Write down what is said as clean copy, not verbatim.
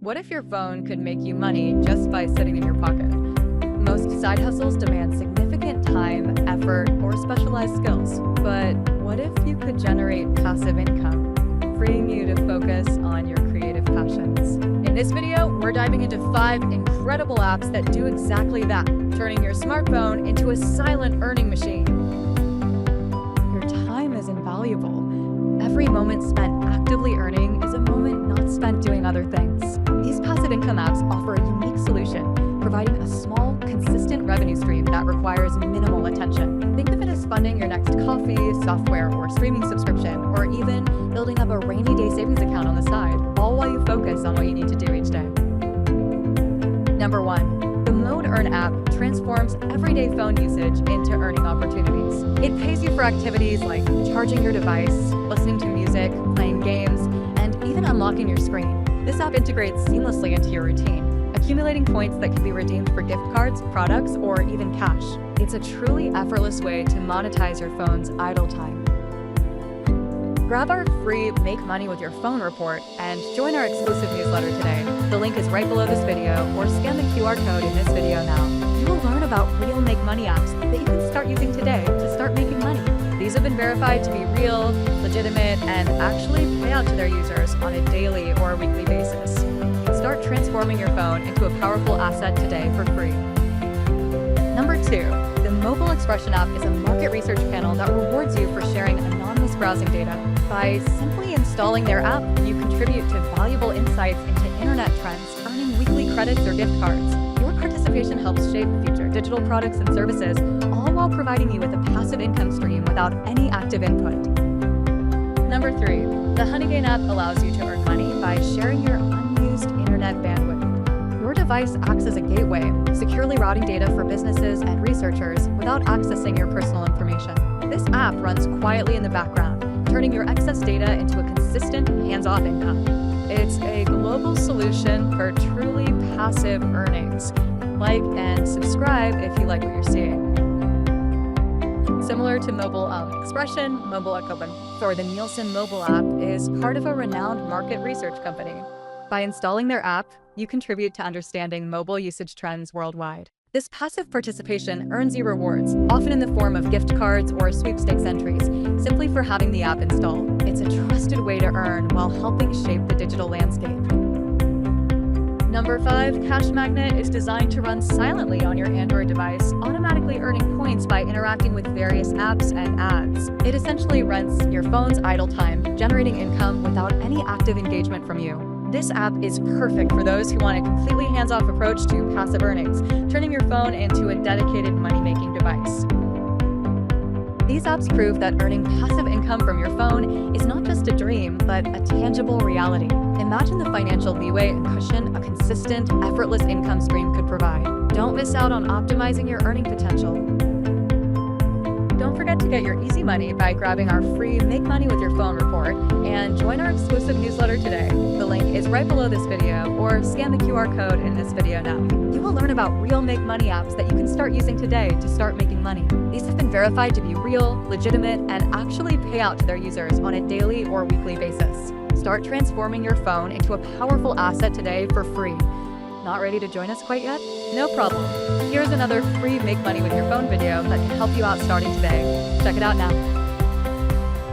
What if your phone could make you money just by sitting in your pocket? Most side hustles demand significant time, effort, or specialized skills. But what if you could generate passive income, freeing you to focus on your creative passions? In this video, we're diving into 5 incredible apps that do exactly that, turning your smartphone into a silent earning machine. Your time is invaluable. Every moment spent actively earning is a moment not spent doing other things. These passive income apps offer a unique solution, providing a small, consistent revenue stream that requires minimal attention. Think of it as funding your next coffee, software, or streaming subscription, or even building up a rainy day savings account on the side, all while you focus on what you need to do each day. Number 1. The Mode Earn app transforms everyday phone usage into earning opportunities. It pays you for activities like charging your device, listening to music, playing games, and even unlocking your screen. This app integrates seamlessly into your routine, accumulating points that can be redeemed for gift cards, products, or even cash. It's a truly effortless way to monetize your phone's idle time. Grab our free Make Money with Your Phone report and join our exclusive newsletter today. The link is right below this video, or scan the QR code in this video now. You will learn about real Make Money apps that you can start using today to start making money. These have been verified to be real, legitimate, and actually pay out to their users on a daily or weekly basis. Start transforming your phone into a powerful asset today for free. Number 2, the MobileXpression App is a market research panel that rewards you for sharing anonymous browsing data. By simply installing their app, you contribute to valuable insights into internet trends, earning weekly credits or gift cards. Your participation helps shape future digital products and services, all while providing you with a passive income stream without any active input. Number 3, the Honeygain App allows you to earn money by sharing your unused internet bandwidth. Your device acts as a gateway, securely routing data for businesses and researchers without accessing your personal information. This app runs quietly in the background, turning your excess data into a consistent, hands-off income. It's a global solution for truly passive earnings. Like and subscribe if you like what you're seeing. Similar to MobileXpression, the Nielsen Mobile App is part of a renowned market research company. By installing their app, you contribute to understanding mobile usage trends worldwide. This passive participation earns you rewards, often in the form of gift cards or sweepstakes entries, simply for having the app installed. It's a trusted way to earn while helping shape the digital landscape. Number 5, Cashmagnet is designed to run silently on your Android device, automatically earning points by interacting with various apps and ads. It essentially rents your phone's idle time, generating income without any active engagement from you. This app is perfect for those who want a completely hands-off approach to passive earnings, turning your phone into a dedicated money-making device. These apps prove that earning passive income from your phone is not just a dream, but a tangible reality. Imagine the financial leeway and cushion a consistent, effortless income stream could provide. Don't miss out on optimizing your earning potential. Don't forget to get your easy money by grabbing our free Make Money with Your Phone report and join our exclusive newsletter today. The link is right below this video, or scan the QR code in this video now. You will learn about real Make Money apps that you can start using today to start making money. These have been verified to be real, legitimate, and actually pay out to their users on a daily or weekly basis. Start transforming your phone into a powerful asset today for free. Not ready to join us quite yet? No problem. Here's another free Make Money with Your Phone video that can help you out starting today. Check it out now.